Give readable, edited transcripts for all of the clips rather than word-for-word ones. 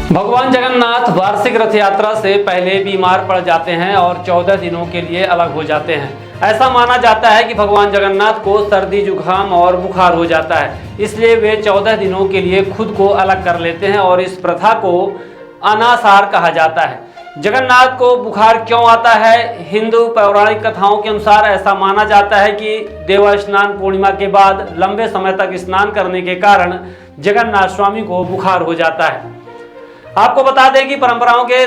भगवान जगन्नाथ वार्षिक रथ यात्रा से पहले बीमार पड़ जाते हैं और 14 दिनों के लिए अलग हो जाते हैं। ऐसा माना जाता है कि भगवान जगन्नाथ को सर्दी जुकाम और बुखार हो जाता है, इसलिए वे 14 दिनों के लिए खुद को अलग कर लेते हैं और इस प्रथा को अनासार कहा जाता है। जगन्नाथ को बुखार क्यों आता है? हिंदू पौराणिक कथाओं के अनुसार ऐसा माना जाता है कि देव स्नान पूर्णिमा के बाद लंबे समय तक स्नान करने के कारण जगन्नाथ स्वामी को बुखार हो जाता है। आपको बता दें कि परंपराओं के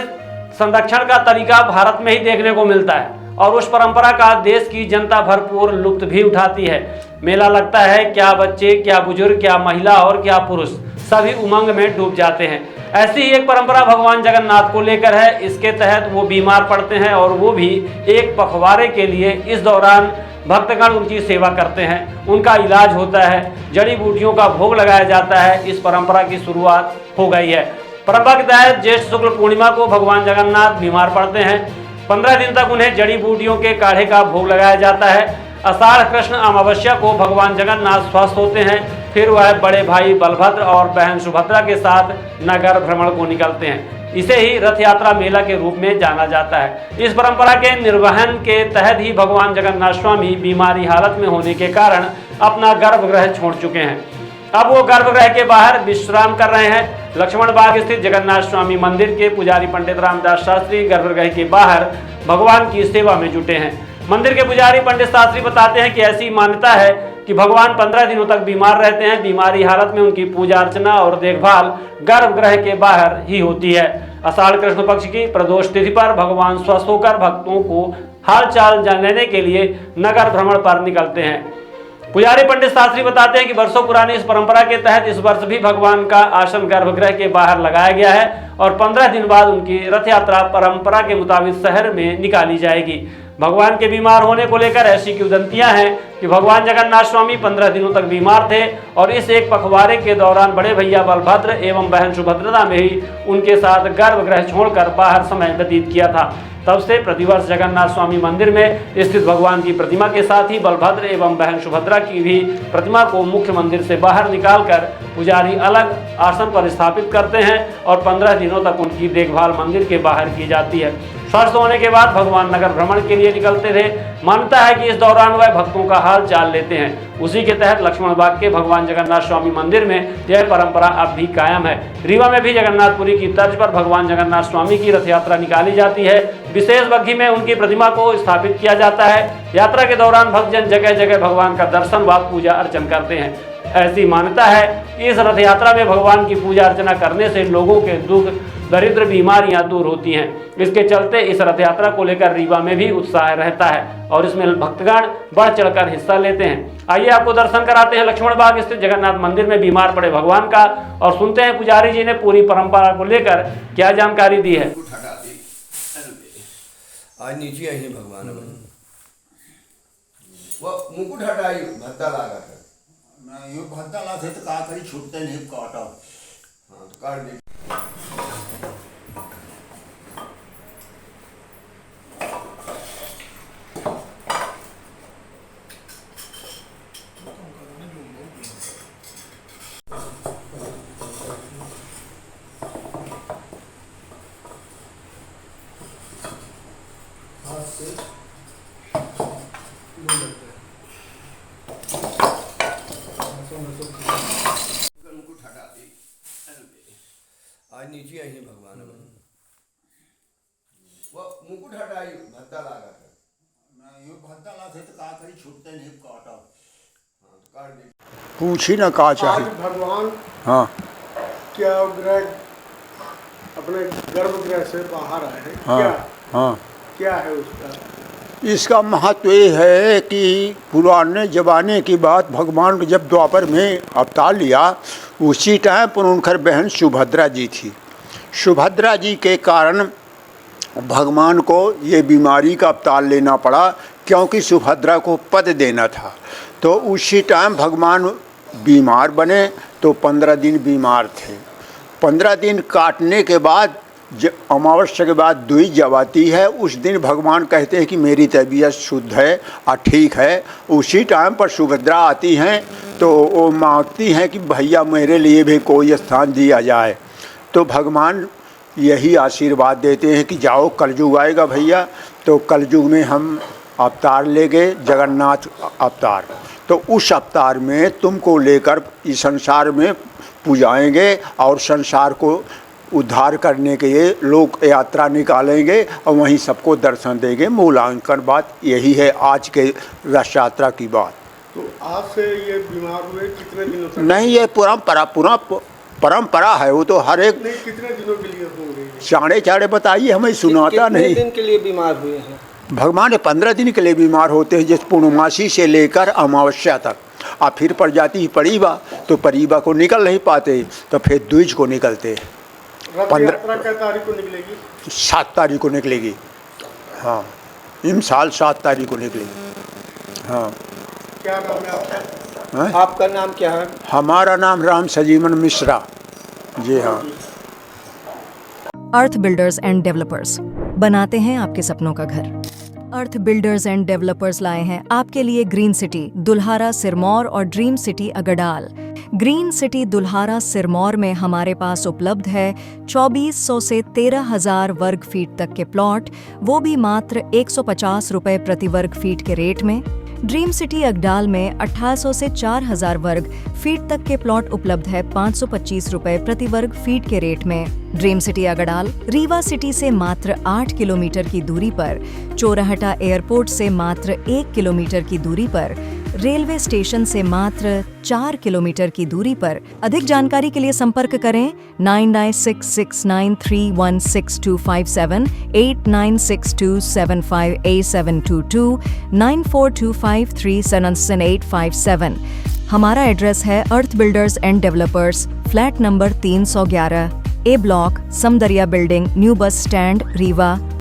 संरक्षण का तरीका भारत में ही देखने को मिलता है और उस परंपरा का देश की जनता भरपूर लुत्फ भी उठाती है। मेला लगता है, क्या बच्चे, क्या बुजुर्ग, क्या महिला और क्या पुरुष, सभी उमंग में डूब जाते हैं। ऐसी ही एक परंपरा भगवान जगन्नाथ को लेकर है। इसके तहत वो बीमार पड़ते हैं और वो भी एक पखवाड़े के लिए। इस दौरान भक्तगण उनकी सेवा करते हैं, उनका इलाज होता है, जड़ी बूटियों का भोग लगाया जाता है। इस परंपरा की शुरुआत हो गई है। परंपरा के तहत ज्येष्ठ शुक्ल पूर्णिमा को भगवान जगन्नाथ बीमार पड़ते हैं। 15 दिन तक उन्हें जड़ी बूटियों के काढ़े का भोग लगाया जाता है। आषाढ़ कृष्ण अमावस्या को भगवान जगन्नाथ स्वस्थ होते हैं। फिर वह बड़े भाई बलभद्र और बहन सुभद्रा के साथ नगर भ्रमण को निकलते हैं। इसे ही रथ यात्रा मेला के रूप में जाना जाता है। इस परंपरा के निर्वहन के तहत ही भगवान जगन्नाथ स्वामी बीमारी हालत में होने के कारण अपना गर्भगृह छोड़ चुके हैं। अब वो गर्भगृह के बाहर विश्राम कर रहे हैं। लक्ष्मण बाग स्थित जगन्नाथ स्वामी मंदिर के पुजारी पंडित रामदास शास्त्री गर्भगृह के बाहर भगवान की सेवा में जुटे हैं। मंदिर के पुजारी पंडित शास्त्री बताते हैं कि ऐसी मान्यता है कि भगवान 15 दिनों तक बीमार रहते हैं। बीमारी हालत में उनकी पूजा अर्चना और देखभाल गर्भगृह के बाहर ही होती है। आषाढ़ कृष्ण पक्ष की प्रदोष तिथि पर भगवान स्वस्थ होकर भक्तों को हाल चाल जान लेने के लिए नगर भ्रमण पर निकलते हैं। पुजारी पंडित शास्त्री बताते हैं कि वर्षों पुरानी इस परंपरा के तहत इस वर्ष भी भगवान का आसन गर्भगृह के बाहर लगाया गया है और 15 दिन बाद उनकी रथ यात्रा परंपरा के मुताबिक शहर में निकाली जाएगी। भगवान के बीमार होने को लेकर ऐसी किंवदंतियां हैं कि भगवान जगन्नाथ स्वामी 15 दिनों तक बीमार थे और इस एक पखवाड़े के दौरान बड़े भैया बलभद्र एवं बहन सुभद्रा ने ही उनके साथ गर्भगृह छोड़कर बाहर समय व्यतीत किया था। तब से प्रतिवर्ष जगन्नाथ स्वामी मंदिर में स्थित भगवान की प्रतिमा के साथ ही बलभद्र एवं बहन सुभद्रा की भी प्रतिमा को मुख्य मंदिर से बाहर निकालकर पुजारी अलग आसन पर स्थापित करते हैं और 15 दिनों तक उनकी देखभाल मंदिर के बाहर की जाती है। स्वस्थ होने के बाद भगवान नगर भ्रमण के लिए निकलते थे। मान्यता है कि इस दौरान वह भक्तों का हाल चाल लेते हैं। उसी के तहत लक्ष्मण बाग के भगवान जगन्नाथ स्वामी मंदिर में यह परंपरा अब भी कायम है। रीवा में भी जगन्नाथपुरी की तर्ज पर भगवान जगन्नाथ स्वामी की रथ यात्रा निकाली जाती है। विशेष बग्घी में उनकी प्रतिमा को स्थापित किया जाता है। यात्रा के दौरान भक्तजन जगह जगह भगवान का दर्शन व पूजा अर्चन करते हैं। ऐसी मान्यता है कि इस रथ यात्रा में भगवान की पूजा अर्चना करने से लोगों के दुख दरिद्र बीमारियां दूर होती हैं। इसके चलते इस रथ यात्रा को लेकर रीवा में भी उत्साह रहता है और इसमें भक्तगण बढ़ चढ़कर हिस्सा लेते हैं। आइए आपको दर्शन कराते हैं लक्ष्मण बाग स्थित जगन्नाथ मंदिर में बीमार पड़े भगवान का और सुनते हैं पुजारी जी ने पूरी परंपरा को लेकर क्या जानकारी दी है। आज नीचे आई है भगवान वो मुकुट हटाई भद्दा लगा है ना यो भद्दा ला थे तो का करी छूटते नहीं काटा। हाँ तो काट दे। आज नीचे आई है भगवान वो मुकुट हटाई भद्दा लगा है ना यो भद्दा ला थे तो का करी छूटते नहीं काटा। हाँ तो काट दे। पूछ ही ना का आज चाहिए। भगवान हाँ क्या ग्रह अपने गर्भगृह से बाहर आए हैं। हाँ हाँ क्या है उसका? इसका महत्व ये है कि पुराने ज़माने की बात, भगवान ने जब द्वापर में अवतार लिया उसी टाइम पर उनकर बहन सुभद्रा जी थी। सुभद्रा जी के कारण भगवान को ये बीमारी का अवतार लेना पड़ा क्योंकि सुभद्रा को पद देना था। तो उसी टाइम भगवान बीमार बने तो 15 दिन बीमार थे। 15 दिन काटने के बाद अमावस्या के बाद दुई जब आती है उस दिन भगवान कहते हैं कि मेरी तबीयत शुद्ध है और ठीक है। उसी टाइम पर सुभद्रा आती हैं तो वो मांगती हैं कि भैया मेरे लिए भी कोई स्थान दिया जाए। तो भगवान यही आशीर्वाद देते हैं कि जाओ कलयुग आएगा भैया, तो कलयुग में हम अवतार ले गए, जगन्नाथ अवतार। तो उस अवतार में तुमको लेकर इस संसार में पुजाएंगे और संसार को उद्धार करने के लिए लोग यात्रा निकालेंगे और वहीं सबको दर्शन देंगे। मूल्यांकन बात यही है आज के रथ यात्रा की बात। तो आज से ये बीमार हुए कितने दिनों तक? नहीं, ये परंपरा है, वो तो हर एक नहीं, कितने दिनों के लिए होंगे? चाड़े चाड़े बताइए, हमें सुनाता नहीं। कितने दिन के लिए बीमार हुए हैं? भगवान 15 दिन के लिए बीमार होते हैं, जिस पूर्णमासी से लेकर अमावस्या तक। और फिर पड़ जाती है परीबा, तो परीबा को निकल नहीं पाते, तो फिर द्विज को निकलते। रथ यात्रा क्या तारीख को निकलेगी? 7 तारीख को निकलेगी। हाँ, इन साल 7 तारीख को निकलेगी। हाँ। क्या नाम है आपका? हाँ? आपका नाम क्या है? हमारा नाम राम सजीवन मिश्रा। जी हाँ। अर्थ बिल्डर्स एंड डेवलपर्स बनाते हैं आपके सपनों का घर। अर्थ बिल्डर्स एंड डेवलपर्स लाए हैं आपके लिए ग्रीन सिटी दुल्हारा सिरमौर और dream city Agdal. Green city Dulhara Sirmaur में हमारे पास उपलब्ध है 2400 से 13,000 वर्ग फीट तक के प्लॉट, वो भी मात्र 150 रुपए प्रति वर्ग फीट के रेट में। ड्रीम सिटी अगडाल में 1800 से 4000 वर्ग फीट तक के प्लॉट उपलब्ध है 525 रुपए प्रति वर्ग फीट के रेट में। Dream city Agdal Rewa city से मात्र 8 किलोमीटर की दूरी पर, चोराहटा एयरपोर्ट से मात्र 1 किलोमीटर की दूरी पर, रेलवे स्टेशन से मात्र 4 किलोमीटर की दूरी पर। अधिक जानकारी के लिए संपर्क करें 9966931627, 8962758722, 9425377857। हमारा एड्रेस है Earth builders and developers, flat number 311, A block, Samdariya building, new bus stand, Rewa.